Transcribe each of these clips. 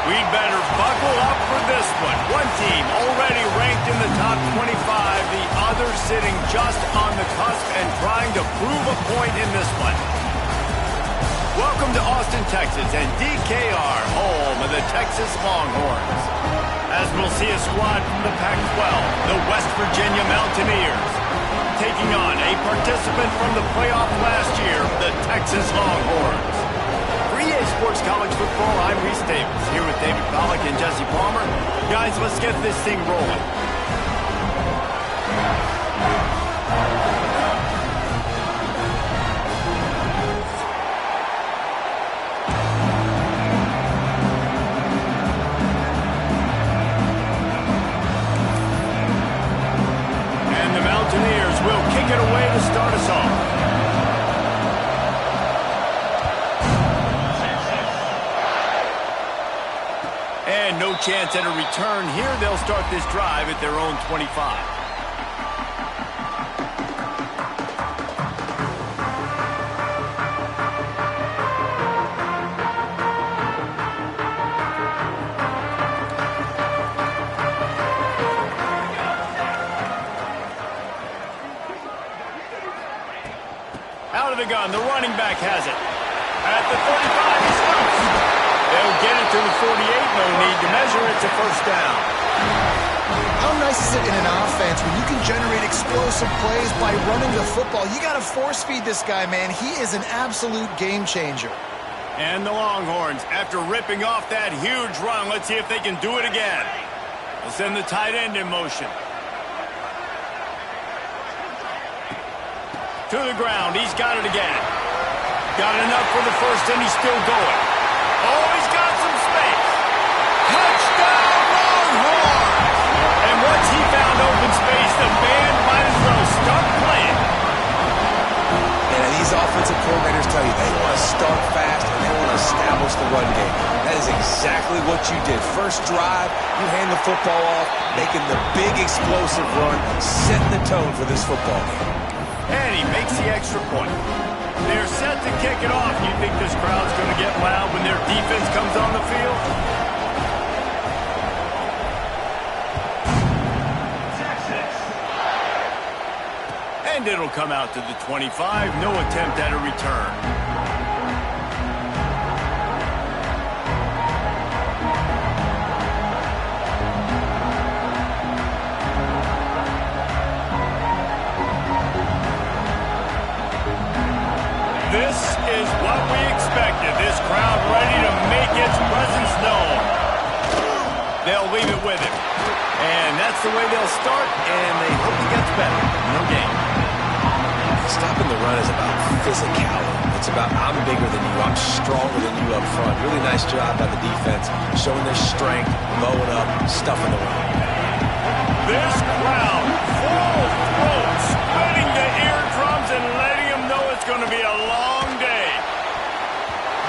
We'd better buckle up for this one. One team already ranked in the top 25, the other sitting just on the cusp and trying to prove a point in this one. Welcome to Austin, Texas, and DKR, home of the Texas Longhorns. As we'll see a squad from the Pac-12, the West Virginia Mountaineers, taking on a participant from the playoff last year, the Texas Longhorns. For EA Sports College Football, I'm Reese Davis, here with David Pollack and Jesse Palmer. Guys, let's get this thing rolling. Mountaineers will kick it away to start us off. And no chance at a return here. They'll start this drive at their own 25. Out of the gun, the running back has it. At the 35, he stops. They'll get it to the 48, no need to measure. It's a first down. How nice is it in an offense when you can generate explosive plays by running the football? You got to force feed this guy, man. He is an absolute game changer. And the Longhorns, after ripping off that huge run, let's see if they can do it again. They'll send the tight end in motion. To the ground, he's got it again. Got enough for the first, and he's still going. Oh, he's got some space. Touchdown, Longhorns! And once he found open space, the band might as well start playing. And these offensive coordinators tell you they want to start fast and they want to establish the run game. That is exactly what you did. First drive, you hand the football off, making the big explosive run, setting the tone for this football game. And he makes the extra point. They're set to kick it off. You think this crowd's going to get loud when their defense comes on the field? And it'll come out to the 25. No attempt at a return. This is what we expected. This crowd ready to make its presence known. They'll leave it with him. And that's the way they'll start, and they hope he gets better. No game. Stopping the run is about physicality. It's about I'm bigger than you, I'm stronger than you up front. Really nice job by the defense, showing their strength, mowing up, stuffing the run. This crowd, full throat, splitting the eardrums and letting them know it's going to be a long day.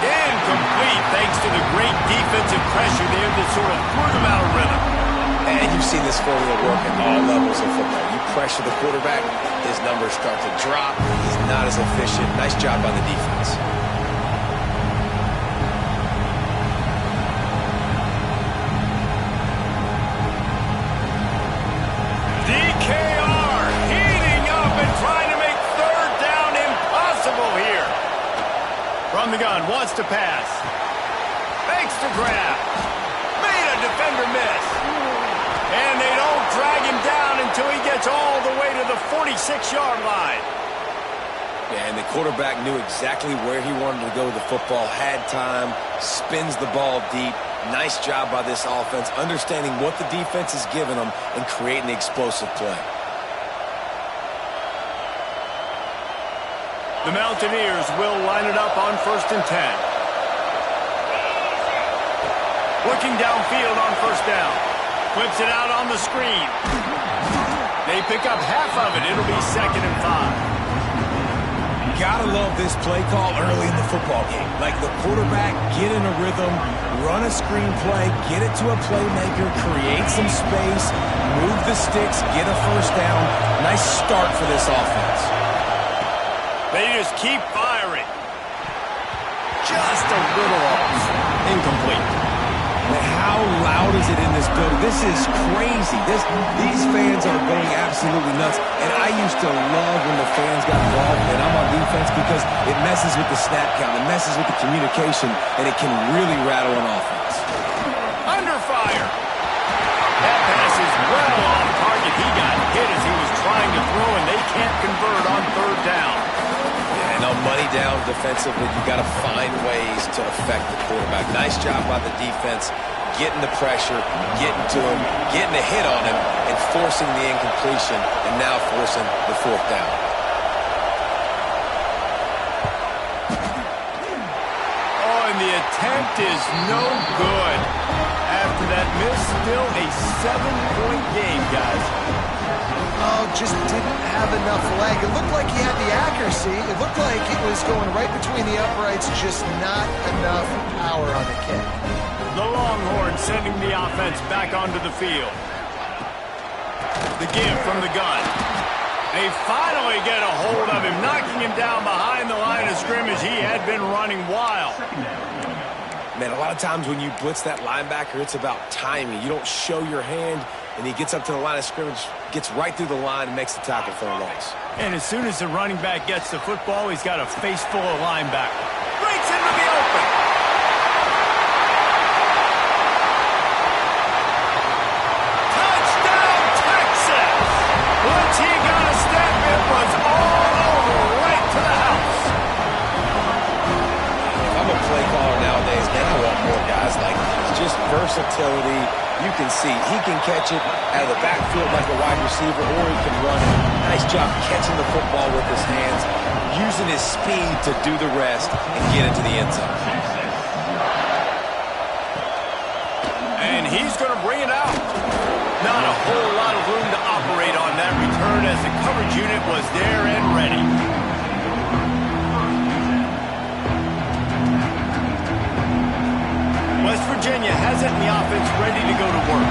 Incomplete thanks to the great defensive pressure there that sort of threw them out of rhythm. And you've seen this formula work at all levels of football. You pressure the quarterback, his numbers start to drop. He's not as efficient. Nice job by the defense. DKR heating up and trying to make third down impossible here. From the gun, wants to pass. Fakes to grab. Made a defender miss. And they don't drag him down until he gets all the way to the 46-yard line. Yeah, and the quarterback knew exactly where he wanted to go with the football, had time, spins the ball deep. Nice job by this offense, understanding what the defense is giving them and creating the explosive play. The Mountaineers will line it up on 1st and 10. Looking downfield on first down. Flips it out on the screen. They pick up half of it. It'll be 2nd and 5. Gotta love this play call early in the football game. Like the quarterback, get in a rhythm, run a screen play, get it to a playmaker, create some space, move the sticks, get a first down. Nice start for this offense. They just keep firing. Just a little off. Incomplete. How loud is it in this building? This is crazy. These fans are going absolutely nuts. And I used to love when the fans got involved, and I'm on defense, because it messes with the snap count, it messes with the communication, and it can really rattle an offense. Under fire. That pass is well off target. He got hit as he was trying to throw, and they can't convert on third down. And on money down defensively, you got to find ways to affect the quarterback. Nice job by the defense, getting the pressure, getting to him, getting a hit on him, and forcing the incompletion, and now forcing the fourth down. Oh, and the attempt is no good. After that miss, still a 7-point game, guys. Oh, just didn't have enough leg. It looked like he had the accuracy. It looked like it was going right between the uprights, just not enough power on the kick. The Longhorns sending the offense back onto the field. The give from the gun. They finally get a hold of him, knocking him down behind the line of scrimmage. He had been running wild. Man, a lot of times when you blitz that linebacker, it's about timing. You don't show your hand, and he gets up to the line of scrimmage, gets right through the line, and makes the tackle for a loss. And as soon as the running back gets the football, he's got a face full of linebackers. Breaks into the open. Touchdown, Texas! Once he got a step, it was all over, right to the house. If I'm a play caller nowadays, man, I want more guys like this. Just versatility. You can see he can catch it out of the backfield like a wide receiver, or he can run it. Nice job catching the football with his hands, using his speed to do the rest and get into the end zone. And he's going to bring it out. Not a whole lot of room to operate on that return, as the coverage unit was there and ready. West Virginia has it in the offense ready to go to work.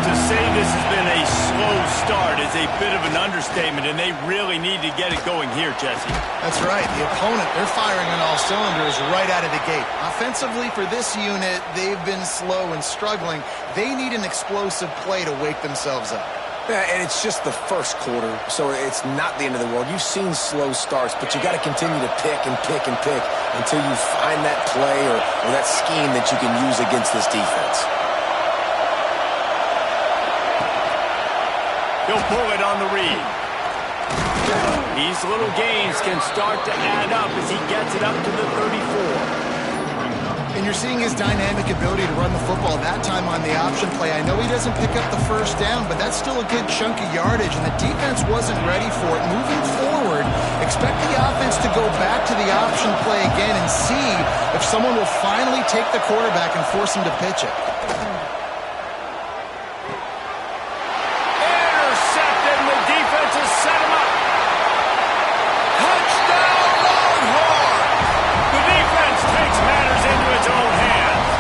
To say this has been a slow start is a bit of an understatement, and they really need to get it going here, Jesse. That's right. The opponent, they're firing on all cylinders right out of the gate. Offensively for this unit, they've been slow and struggling. They need an explosive play to wake themselves up. Yeah, and it's just the first quarter, so it's not the end of the world. You've seen slow starts, but you got to continue to pick and pick and pick until you find that play or that scheme that you can use against this defense. He'll pull it on the read. These little gains can start to add up as he gets it up to the 34. And you're seeing his dynamic ability to run the football, that time on the option play. I know he doesn't pick up the first down, but that's still a good chunk of yardage, and the defense wasn't ready for it. Moving forward, expect the offense to go back to the option play again and see if someone will finally take the quarterback and force him to pitch it. Intercepted, and the defense has set him up. Touchdown, Longhorns! The defense takes matters into its own hands.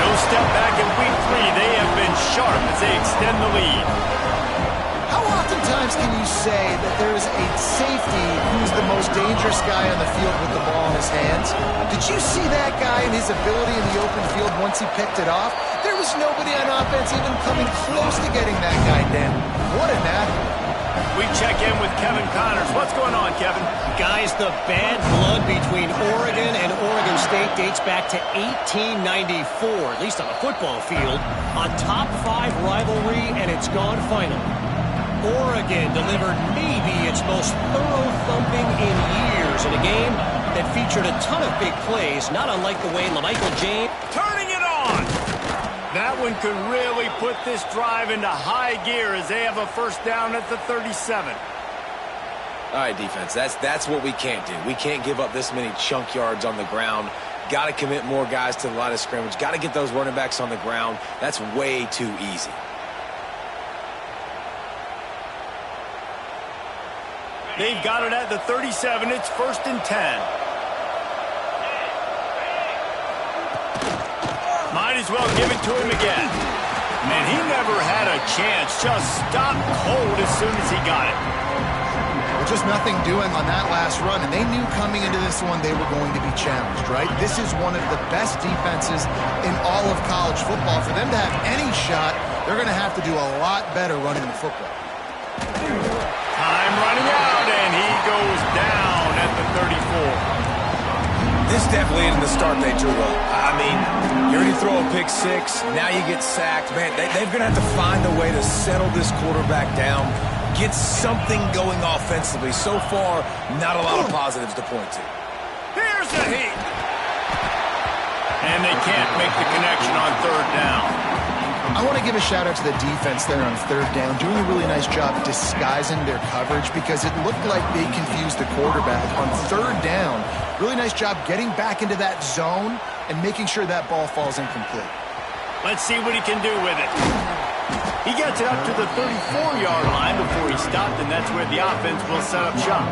No step back in week 3. They have been sharp as they extend the lead. How oftentimes can you say that there is a safety who's the most dangerous guy on the field with the ball in his hands? Did you see that guy and his ability in the open field once he picked it off? There was nobody on offense even coming close to getting that guy down. What an athlete. We check in with Kevin Connors. What's going on, Kevin? Guys, the bad blood between Oregon and Oregon State dates back to 1894, at least on the football field. A top 5 rivalry, and it's gone final. Oregon delivered maybe its most thorough thumping in years in a game that featured a ton of big plays, not unlike the way LaMichael James... Turning it on! That one could really put this drive into high gear as they have a first down at the 37. All right, defense, that's what we can't do. We can't give up this many chunk yards on the ground. Got to commit more guys to the line of scrimmage. Got to get those running backs on the ground. That's way too easy. They've got it at the 37. It's 1st and 10. Might as well give it to him again. Man, he never had a chance. Just stopped cold as soon as he got it. But just nothing doing on that last run, and they knew coming into this one they were going to be challenged, right? This is one of the best defenses in all of college football. For them to have any shot, they're going to have to do a lot better running the football. Time running out, and he goes down at the 34. This definitely isn't the start they drew up. I mean, you already throw a pick six, now you get sacked. Man, they're going to have to find a way to settle this quarterback down, get something going offensively. So far, not a lot of positives to point to. Here's the heat. And they can't make the connection on third down. I want to give a shout out to the defense there on third down, doing a really nice job disguising their coverage because it looked like they confused the quarterback on third down. Really nice job getting back into that zone and making sure that ball falls incomplete. Let's see what he can do with it. He gets it up to the 34-yard line before he stopped, and that's where the offense will set up shop.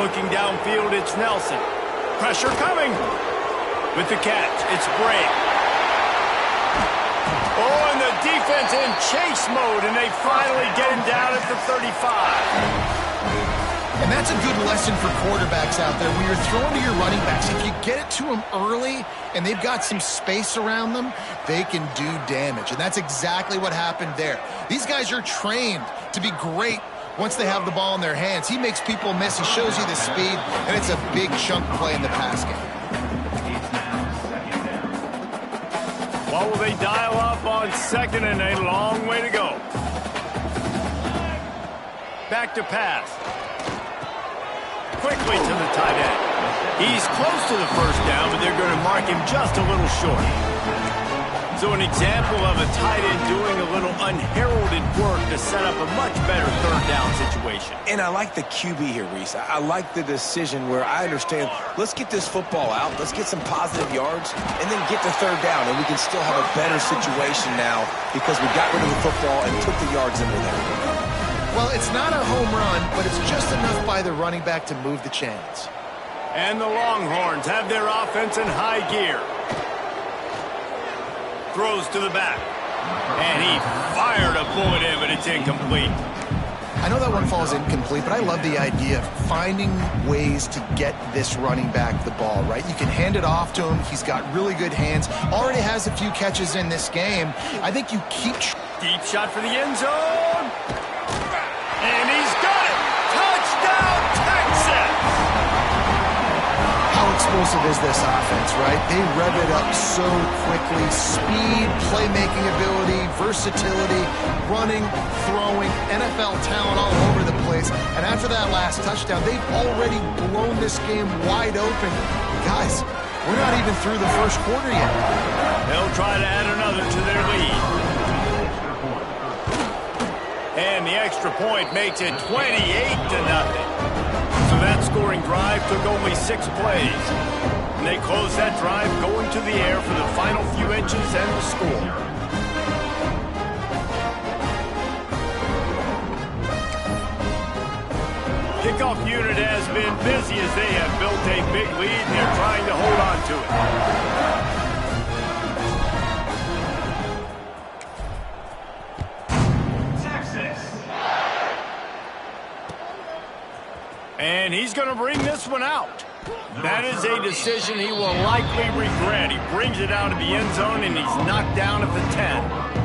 Looking downfield, it's Nelson. Pressure coming. With the catch, it's Bray. Oh, and the defense in chase mode, and they finally get him down at the 35. And that's a good lesson for quarterbacks out there. When you're throwing to your running backs, if you get it to them early and they've got some space around them, they can do damage. And that's exactly what happened there. These guys are trained to be great once they have the ball in their hands. He makes people miss. He shows you the speed, and it's a big chunk play in the pass game. What will they dial up on second, and a long way to go? Back to pass. Quickly to the tight end. He's close to the first down, but they're going to mark him just a little short. So an example of a tight end doing a little unheralded work to set up a much better third down situation. And I like the QB here, Reese. I like the decision where I understand, let's get this football out, let's get some positive yards, and then get to third down, and we can still have a better situation now because we got rid of the football and took the yards into there. Well, it's not a home run, but it's just enough by the running back to move the chains. And the Longhorns have their offense in high gear. Throws to the back. And he fired a bullet in, but it's incomplete. I know that one falls incomplete, but I love the idea of finding ways to get this running back the ball, right? You can hand it off to him. He's got really good hands. Already has a few catches in this game. I think you keep... Deep shot for the end zone. And he's got it. Touchdown, Texas! How explosive is this offense, right? They rev it up so quickly. Speed, playmaking ability, versatility, running, throwing, NFL talent all over the place. And after that last touchdown, they've already blown this game wide open. Guys, we're not even through the first quarter yet. They'll try to add another to their lead. And the extra point makes it 28-0. So that scoring drive took only 6 plays. And they close that drive going to the air for the final few inches and the score. Kickoff unit has been busy as they have built a big lead, and they're trying to hold on to it. And he's going to bring this one out. That is a decision he will likely regret. He brings it out of the end zone, and he's knocked down at the 10.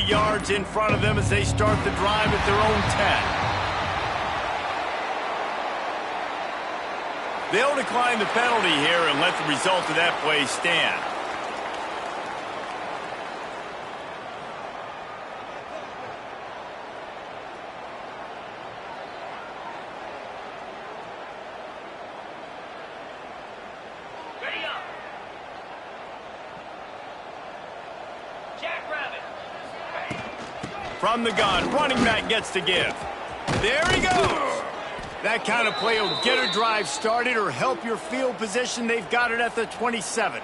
Yards in front of them as they start the drive at their own 10. They'll decline the penalty here and let the result of that play stand. From the gun, running back gets to give. There he goes. That kind of play will get a drive started or help your field position. They've got it at the 27.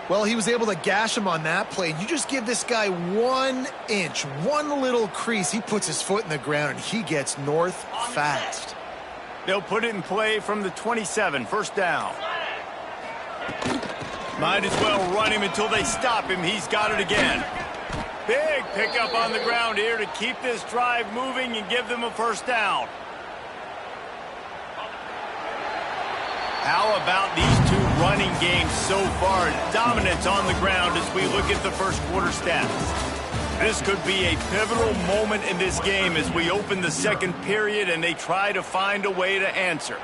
Well, he was able to gash him on that play. You just give this guy 1 inch, one little crease. He puts his foot in the ground, and he gets north fast. They'll put it in play from the 27, first down. Might as well run him until they stop him. He's got it again. Big pickup on the ground here to keep this drive moving and give them a first down. How about these two running games so far? Dominance on the ground as we look at the first quarter stats. This could be a pivotal moment in this game as we open the second period and they try to find a way to answer.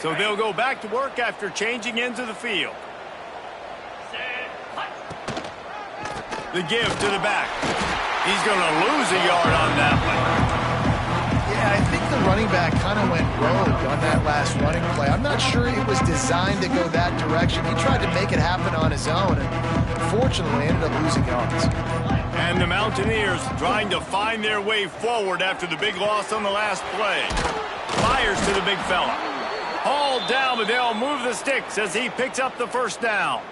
So they'll go back to work after changing into the field. The give to the back. He's going to lose a yard on that one. Yeah, I think the running back kind of went rogue on that last running play. I'm not sure it was designed to go that direction. He tried to make it happen on his own and unfortunately ended up losing yards. And the Mountaineers trying to find their way forward after the big loss on the last play. Fires to the big fella. Hauled down, but they'll move the sticks as he picks up the first down.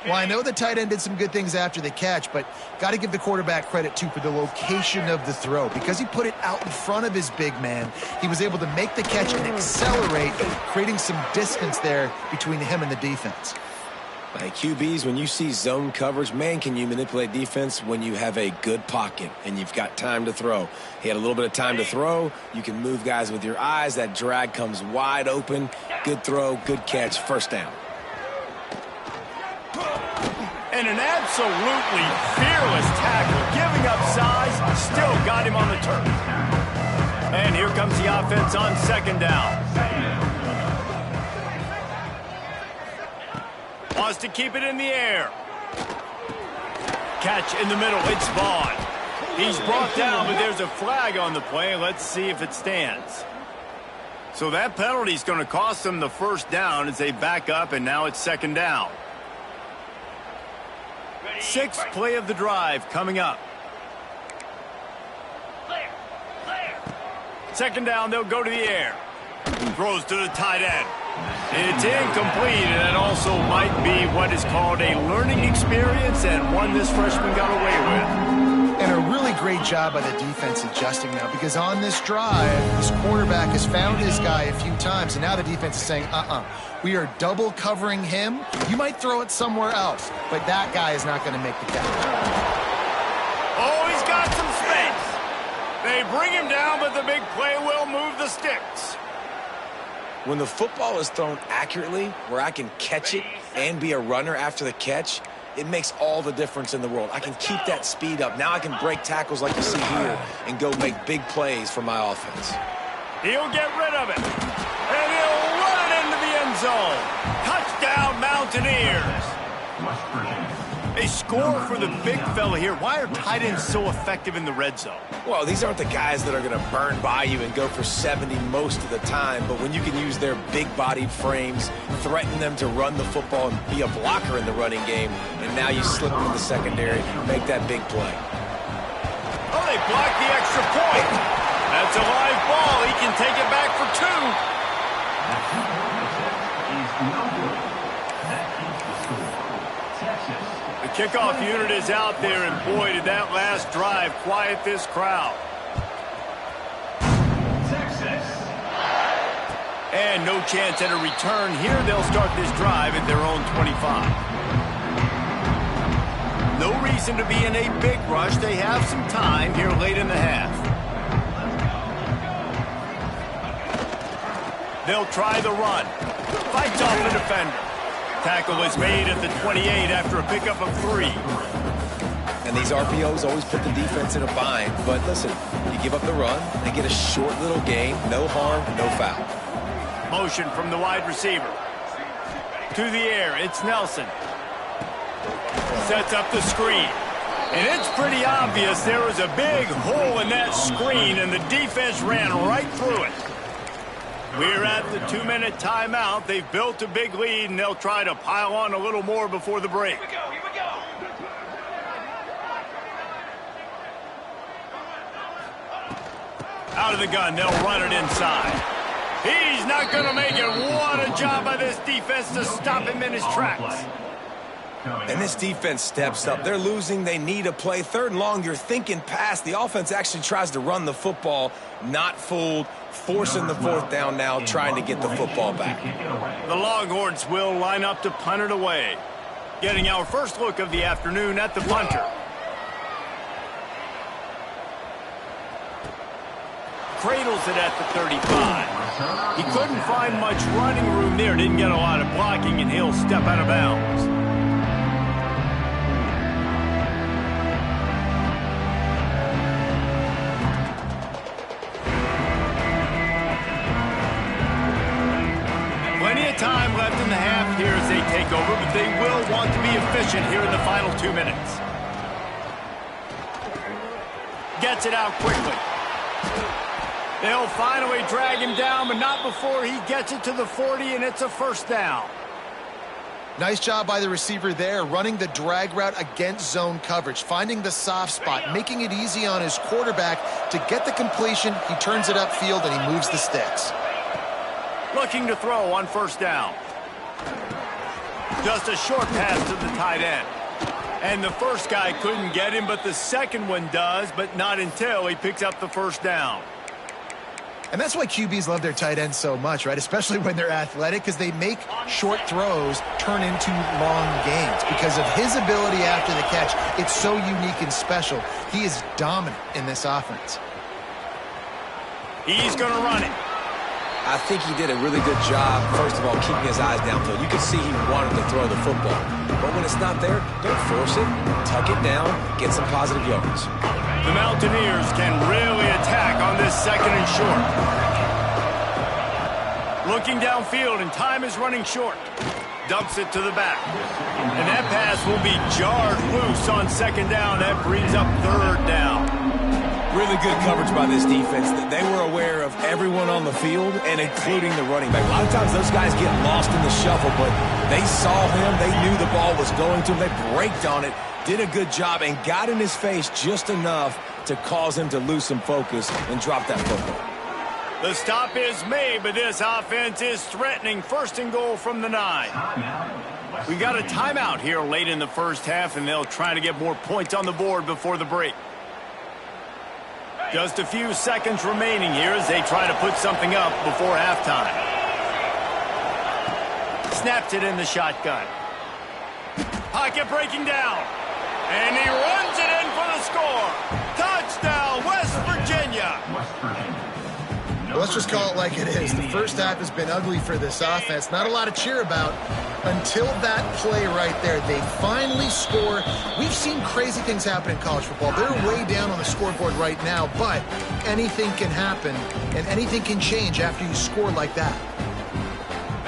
Well, I know the tight end did some good things after the catch, but got to give the quarterback credit, too, for the location of the throw. Because he put it out in front of his big man, he was able to make the catch and accelerate, creating some distance there between him and the defense. Like QBs, when you see zone coverage, man, can you manipulate defense when you have a good pocket and you've got time to throw. He had a little bit of time to throw. You can move guys with your eyes. That drag comes wide open. Good throw, good catch, first down. And an absolutely fearless tackle, giving up size, still got him on the turf. And here comes the offense on second down. Wants to keep it in the air. Catch in the middle, it's Vaughn. He's brought down, but there's a flag on the play. Let's see if it stands. So that penalty is going to cost them the first down as they back up, and now it's second down. Sixth play of the drive coming up. Second down, they'll go to the air. Throws to the tight end. It's incomplete, and it also might be what is called a learning experience and one this freshman got away with. And a really great job by the defense adjusting now, because on this drive, this quarterback has found his guy a few times, and now the defense is saying, we are double covering him. You might throw it somewhere else, but that guy is not going to make the catch. Oh, he's got some space. They bring him down, but the big play will move the sticks. When the football is thrown accurately, where I can catch it and be a runner after the catch, it makes all the difference in the world. I can keep that speed up. Now I can break tackles like you see here and go make big plays for my offense. He'll get rid of it. And he'll run it into the end zone. Touchdown, Mountaineers. A score for the big fella here. Why are tight ends so effective in the red zone? Well, these aren't the guys that are going to burn by you and go for 70 most of the time, but when you can use their big-bodied frames, threaten them to run the football and be a blocker in the running game, and now you slip them in the secondary, make that big play. Oh, they blocked the extra point. That's a live ball. He can take it back for two. The kickoff unit is out there, and boy, did that last drive quiet this crowd. And no chance at a return here. They'll start this drive at their own 25. No reason to be in a big rush. They have some time here late in the half. They'll try the run. Fights off the defender. Tackle is made at the 28 after a pickup of 3. And these RPOs always put the defense in a bind. But listen, you give up the run, they get a short little gain, no harm, no foul. Motion from the wide receiver. To the air, it's Nelson. Sets up the screen. And it's pretty obvious there was a big hole in that screen, and the defense ran right through it. We're at the 2-minute timeout. They've built a big lead, and they'll try to pile on a little more before the break. Here we go. Out of the gun, they'll run it inside. He's not going to make it. What a job by this defense to stop him in his tracks. And this defense steps up. They're losing. They need a play. 3rd and long, you're thinking pass. The offense actually tries to run the football. Not fooled. Forcing the 4th down now, trying to get the football back. The Longhorns will line up to punt it away. Getting our first look of the afternoon at the punter. Cradles it at the 35. He couldn't find much running room there. Didn't get a lot of blocking, and he'll step out of bounds. Plenty of time left in the half here as they take over, but they will want to be efficient here in the final 2 minutes. Gets it out quickly. They'll finally drag him down, but not before he gets it to the 40, and it's a 1st down. Nice job by the receiver there, running the drag route against zone coverage, finding the soft spot, making it easy on his quarterback to get the completion. He turns it upfield, and he moves the sticks. Looking to throw on 1st down. Just a short pass to the tight end. And the first guy couldn't get him, but the second one does, but not until he picks up the 1st down. And that's why QBs love their tight ends so much, right? Especially when they're athletic, because they make short throws turn into long gains. Because of his ability after the catch, it's so unique and special. He is dominant in this offense. He's going to run it. I think he did a really good job, first of all, keeping his eyes downfield. You could see he wanted to throw the football. But when it's not there, don't force it. Tuck it down, get some positive yards. The Mountaineers can really attack on this 2nd and short. Looking downfield, and time is running short. Dumps it to the back. And that pass will be jarred loose on 2nd down. That brings up 3rd down. Really good coverage by this defense. They were aware of everyone on the field, and including the running back. A lot of times those guys get lost in the shuffle, but they saw him. They knew the ball was going to him. They braked on it, did a good job, and got in his face just enough to cause him to lose some focus and drop that football. The stop is made, but this offense is threatening. 1st and goal from the 9. We got a timeout here late in the 1st half, and they'll try to get more points on the board before the break. Just a few seconds remaining here as they try to put something up before halftime. Snaps it in the shotgun. Pocket breaking down. And he runs it in for the score. Touchdown, West Virginia. Well, let's just call it like it is. The 1st half has been ugly for this offense. Not a lot to cheer about until that play right there. They finally score. We've seen crazy things happen in college football. They're way down on the scoreboard right now, but anything can happen, and anything can change after you score like that.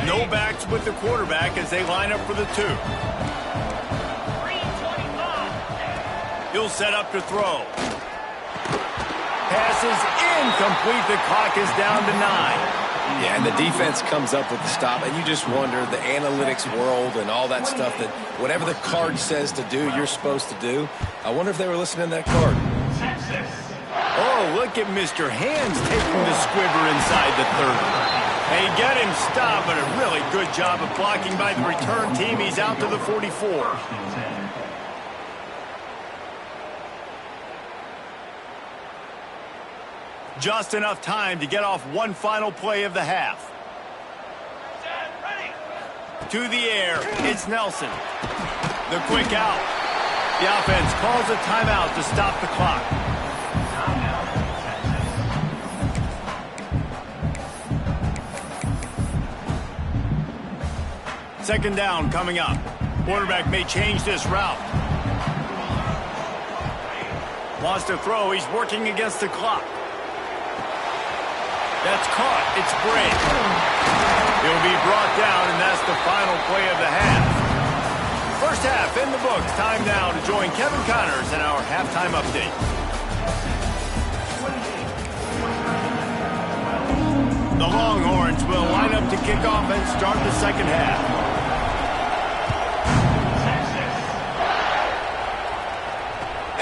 No backs with the quarterback as they line up for the 2. He'll set up to throw. Pass is incomplete. The clock is down to 9. Yeah, and the defense comes up with the stop, and you just wonder, the analytics world and all that stuff, that whatever the card says to do, you're supposed to do. I wonder if they were listening to that card. Oh, look at Mr. Hands taking the squibber inside the 30. They get him stopped, but a really good job of blocking by the return team. He's out to the 44. Just enough time to get off one final play of the half. To the air, it's Nelson. The quick out. The offense calls a timeout to stop the clock. Second down coming up. Quarterback may change this route. Wants to throw. He's working against the clock. That's caught. It's Bray. He'll be brought down, and that's the final play of the half. First half in the books. Time now to join Kevin Connors in our halftime update. The Longhorns will line up to kick off and start the second half.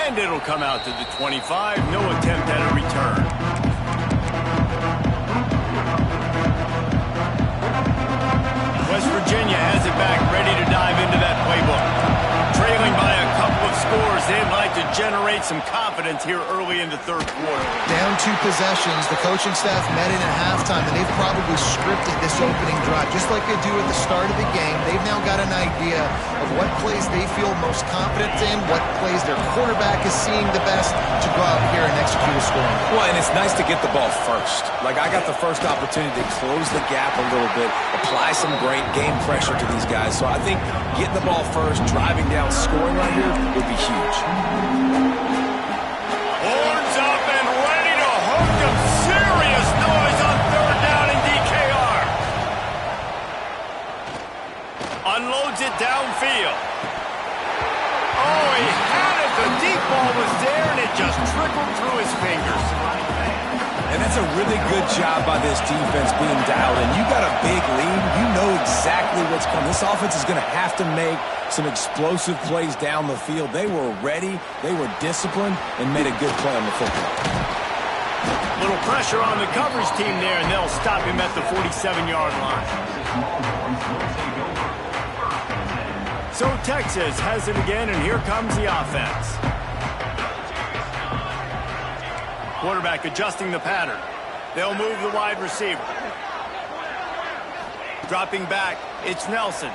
And it'll come out to the 25. No attempt at a return. Virginia has it back, ready to dive into that playbook. Trailing by a couple of scores, they'd like to generate some confidence here early in the third quarter. Down 2 possessions, the coaching staff met in at halftime, and they've probably scripted this opening drive. Just like they do at the start of the game, they've now got an idea of what plays they feel most confident in, what plays their quarterback is seeing the best to go out here and execute a scoring. Well, and it's nice to get the ball first. Like, I got the first opportunity to close the gap a little bit, apply some great game pressure to these guys. So I think getting the ball first, driving down, scoring right here would be huge. Horns up and ready to hook them. Serious noise on third down in DKR. Unloads it downfield. Oh, he had it. The deep ball was there, and it just trickled through his fingers. And that's a really good job by this defense being dialed in. You got a big lead. You know exactly what's coming. This offense is going to have to make some explosive plays down the field. They were ready, they were disciplined, and made a good play on the football. Little pressure on the coverage team there, and they'll stop him at the 47-yard line. So Texas has it again, and here comes the offense. Quarterback adjusting the pattern. They'll move the wide receiver. Dropping back, it's Nelson.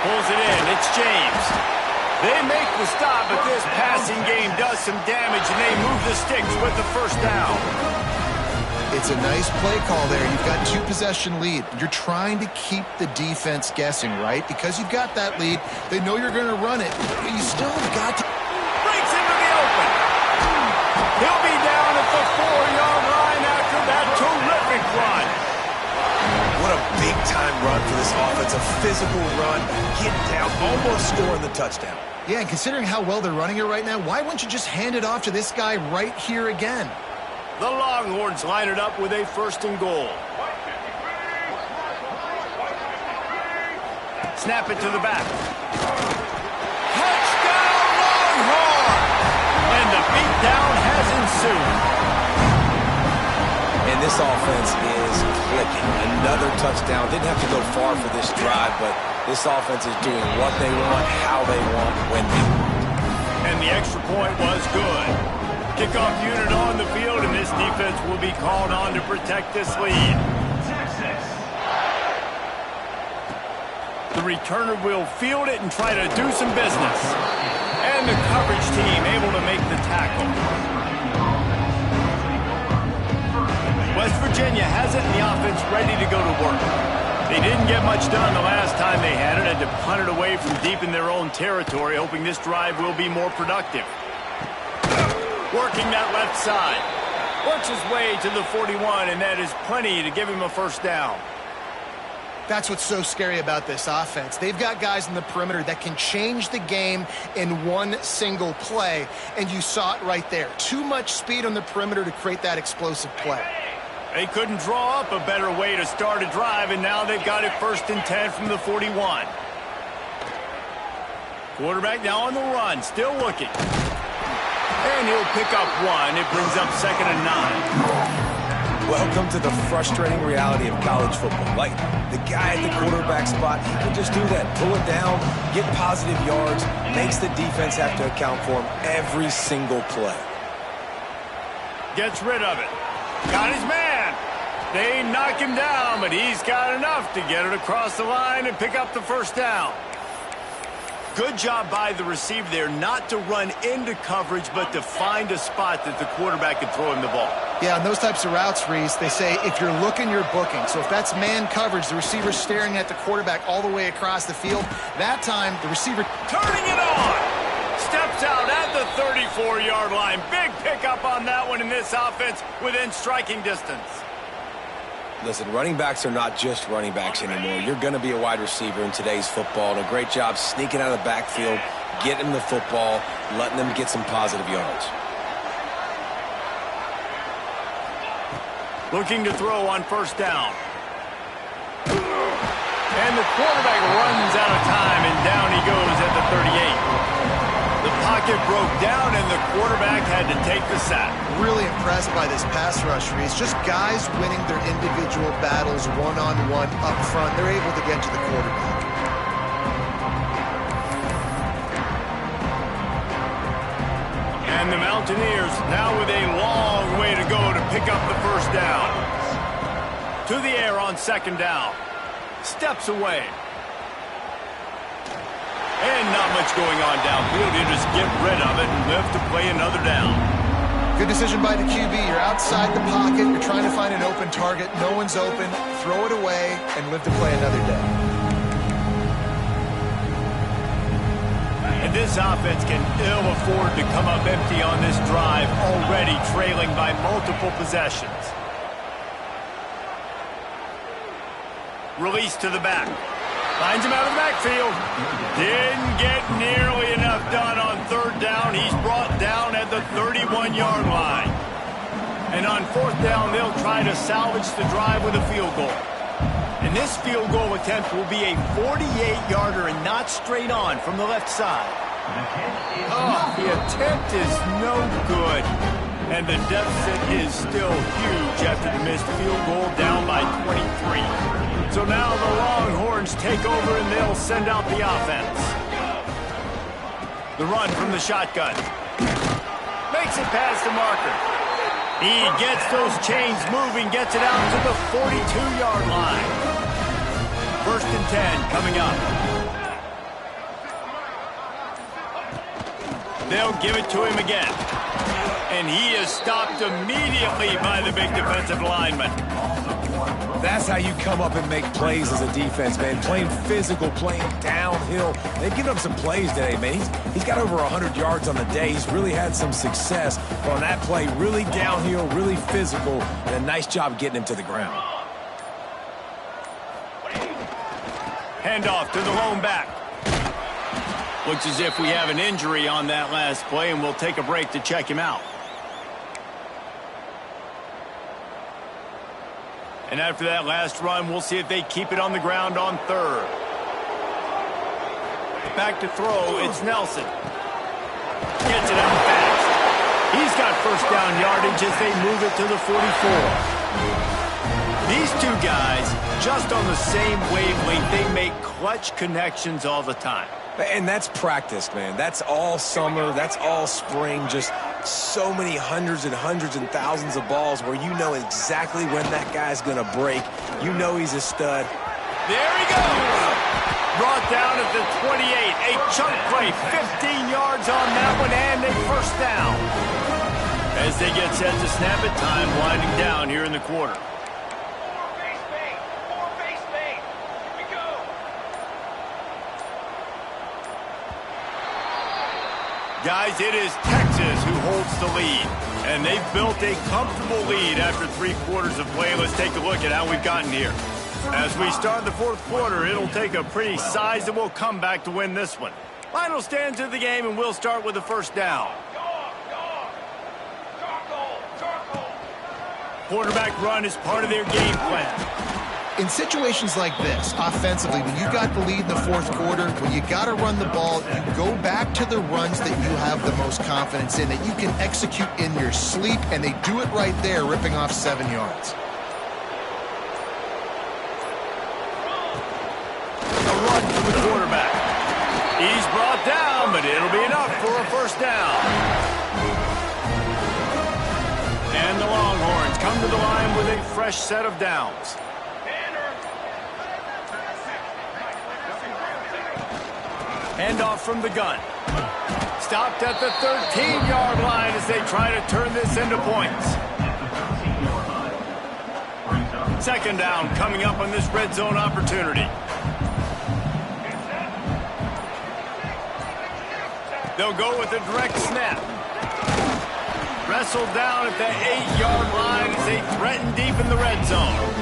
Pulls it in, it's James. They make the stop, but this passing game does some damage, and they move the sticks with the first down. It's a nice play call there. You've got 2-possession lead. You're trying to keep the defense guessing, right? Because you've got that lead, they know you're going to run it, but you still have got to... Breaks into the open. He'll be down at the 4-yard line after that terrific run. What a big-time run for this offense. A physical run, getting down, almost scoring the touchdown. Yeah, and considering how well they're running it right now, why wouldn't you just hand it off to this guy right here again? The Longhorns line it up with a 1st and goal. Snap it to the back. Touchdown, Longhorn! And the beatdown has ensued. And this offense is clicking. Another touchdown. Didn't have to go far for this drive, but this offense is doing what they want, how they want, when they want. And the extra point was good. Kickoff unit on the field, and this defense will be called on to protect this lead. The returner will field it and try to do some business. And the coverage team able to make the tackle. West Virginia has it, and the offense ready to go to work. They didn't get much done the last time they had it. Had to punt it away from deep in their own territory, hoping this drive will be more productive. Working that left side. Works his way to the 41, and that is plenty to give him a first down. That's what's so scary about this offense. They've got guys in the perimeter that can change the game in one single play, and you saw it right there. Too much speed on the perimeter to create that explosive play. They couldn't draw up a better way to start a drive, and now they've got it 1st and 10 from the 41. Quarterback now on the run, still looking. And he'll pick up 1. It brings up 2nd and 9. Welcome to the frustrating reality of college football. Like, the guy at the quarterback spot, he can just do that. Pull it down, get positive yards, makes the defense have to account for him every single play. Gets rid of it. Got his man. They knock him down, but he's got enough to get it across the line and pick up the first down. Good job by the receiver there not to run into coverage, but to find a spot that the quarterback can throw him the ball. Yeah, on those types of routes, Reese, they say if you're looking, you're booking. So if that's man coverage, the receiver's staring at the quarterback all the way across the field, that time the receiver... Turning it on! Steps out at the 34-yard line. Big pickup on that one in this offense within striking distance. Listen, running backs are not just running backs anymore. You're going to be a wide receiver in today's football. And a great job sneaking out of the backfield, getting them the football, letting them get some positive yards. Looking to throw on first down. And the quarterback runs out of time, and down he goes at the 38. The pocket broke down, and the quarterback had to take the sack. Really impressed by this pass rush, Reese. Just guys winning their individual battles one-on-one up front. They're able to get to the quarterback. And the Mountaineers now with a long way to go to pick up the first down. To the air on second down. Steps away. And not much going on downfield. You just get rid of it and live to play another down. Good decision by the QB. You're outside the pocket. You're trying to find an open target. No one's open. Throw it away and live to play another day. And this offense can ill afford to come up empty on this drive, already trailing by multiple possessions. Release to the back. Finds him out of the backfield. Didn't get nearly enough done on third down. He's brought down at the 31-yard line. And on fourth down, they'll try to salvage the drive with a field goal. And this field goal attempt will be a 48-yarder and not straight on from the left side. Oh, the attempt is no good. And the deficit is still huge after the missed field goal, down by 23. So now the Longhorns take over and they'll send out the offense. The run from the shotgun. Makes it past the marker. He gets those chains moving, gets it out to the 42-yard line. 1st and 10 coming up. They'll give it to him again. And he is stopped immediately by the big defensive lineman. That's how you come up and make plays as a defense, man. Playing physical, playing downhill. They've given up some plays today, man. He's got over 100 yards on the day. He's really had some success on that play. Really downhill, really physical, and a nice job getting him to the ground. Handoff to the lone back. Looks as if we have an injury on that last play, and we'll take a break to check him out. And after that last run, we'll see if they keep it on the ground on third. Back to throw, it's Nelson. Gets it out fast. He's got first down yardage as they move it to the 44. These two guys, just on the same wavelength, they make clutch connections all the time. And that's practice, man. That's all summer. That's all spring. Just so many hundreds and thousands of balls where you know exactly when that guy's going to break. You know he's a stud. There he goes. Brought down at the 28. A chunk play. 15 yards on that one and a first down. As they get set to snap it, time winding down here in the quarter. Guys, it is Texas who holds the lead, and they've built a comfortable lead after 3 quarters of play. Let's take a look at how we've gotten here. As we start the 4th quarter, it'll take a pretty sizable comeback to win this one. Final stands of the game, and we'll start with the first down. Quarterback run is part of their game plan. In situations like this, offensively, when you got the lead in the 4th quarter, when you got to run the ball, you go back to the runs that you have the most confidence in, that you can execute in your sleep, and they do it right there, ripping off 7 yards. A run for the quarterback. He's brought down, but it'll be enough for a first down. And the Longhorns come to the line with a fresh set of downs. Handoff from the gun. Stopped at the 13-yard line as they try to turn this into points. Second down coming up on this red zone opportunity. They'll go with a direct snap. Wrestled down at the 8-yard line as they threaten deep in the red zone.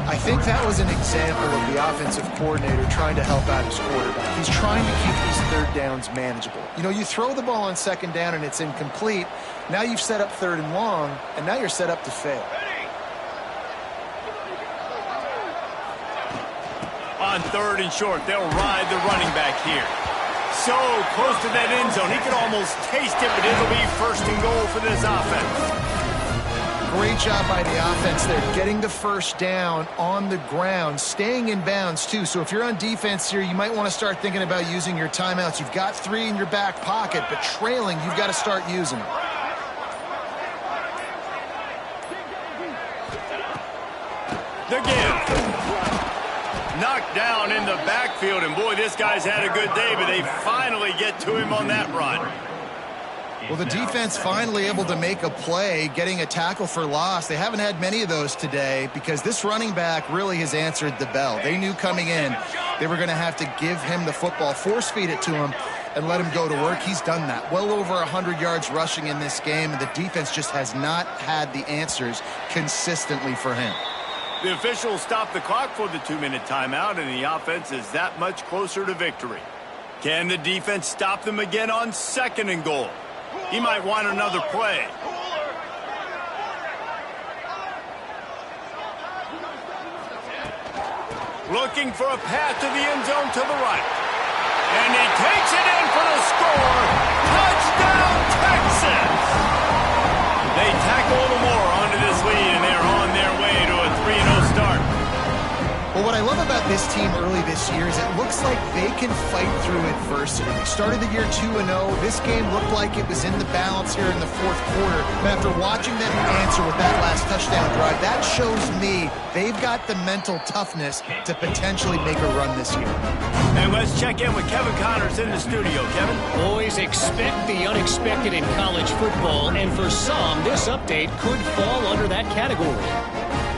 I think that was an example of the offensive coordinator trying to help out his quarterback. He's trying to keep these 3rd downs manageable. You know, you throw the ball on 2nd down and it's incomplete. Now you've set up 3rd and long, and now you're set up to fail. On 3rd and short, they'll ride the running back here. So close to that end zone. He could almost taste it, but it'll be first and goal for this offense. Great job by the offense there, getting the first down on the ground, staying in bounds too. So if you're on defense here, you might want to start thinking about using your timeouts. You've got 3 in your back pocket, but trailing, you've got to start using them. The give. Knocked down in the backfield, and boy, this guy's had a good day, but they finally get to him on that run. Well, the defense finally able to make a play, getting a tackle for loss. They haven't had many of those today because this running back really has answered the bell. They knew coming in they were going to have to give him the football, force feed it to him, and let him go to work. He's done that. Well over 100 yards rushing in this game, and the defense just has not had the answers consistently for him. The officials stopped the clock for the 2-minute timeout, and the offense is that much closer to victory. Can the defense stop them again on 2nd and goal? He might want another play. Looking for a path to the end zone to the right. And he takes it in for the score. Touchdown, Texans! They tackle a little more onto this lead, and they're on their way to a 3-0 start. Well, what I love about this team early this year is it looks like they can fight through adversity. They started the year 2-0. This game looked like it was in the balance here in the 4th quarter. But after watching them answer with that last touchdown drive, that shows me they've got the mental toughness to potentially make a run this year. And let's check in with Kevin Connors in the studio. Kevin? Boys, expect the unexpected in college football, and for some, this update could fall under that category.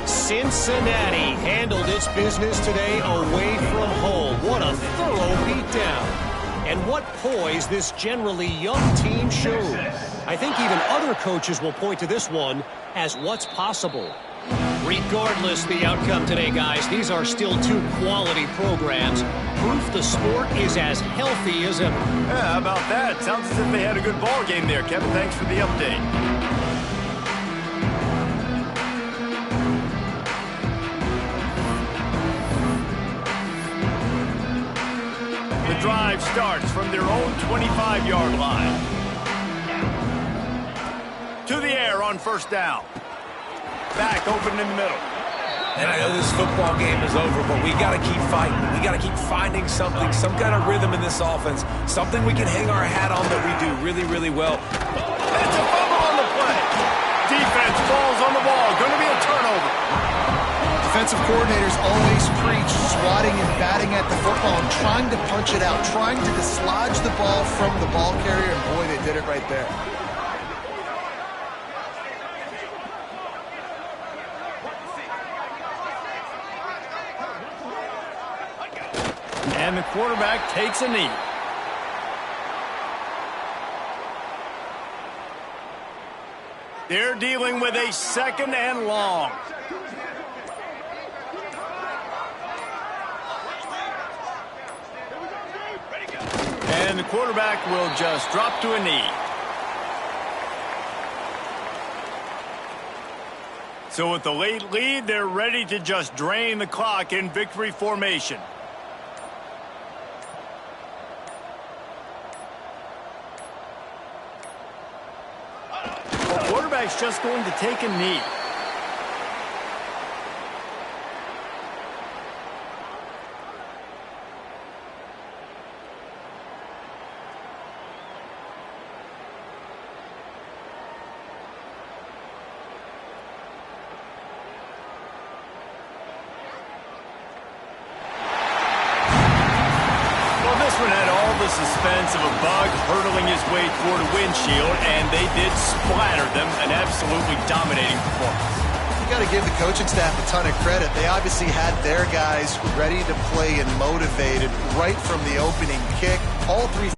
Cincinnati handled its business today away from home. What a thorough beatdown. And what poise this generally young team showed. I think even other coaches will point to this one as what's possible. Regardless the outcome today, guys, these are still 2 quality programs. Proof the sport is as healthy as ever. Yeah, how about that? Sounds as if they had a good ball game there. Kevin, thanks for the update. The drive starts from their own 25-yard line. To the air on 1st down. Back open in the middle. And I know this football game is over, but we got to keep fighting. We got to keep finding something, some kind of rhythm in this offense, something we can hang our hat on that we do really, really well. It's a fumble on the play. Defense falls on the ball. Going to be a turnover. Defensive coordinators always preach swatting and batting at the football and trying to punch it out, trying to dislodge the ball from the ball carrier, and boy, they did it right there. And the quarterback takes a knee. They're dealing with a 2nd and long. And the quarterback will just drop to a knee. So with the late lead, they're ready to just drain the clock in victory formation. The quarterback's just going to take a knee. Suspense of a bug hurtling his way toward a windshield, and they did splatter them. An absolutely dominating performance. You got to give the coaching staff a ton of credit. They obviously had their guys ready to play and motivated right from the opening kick. All 3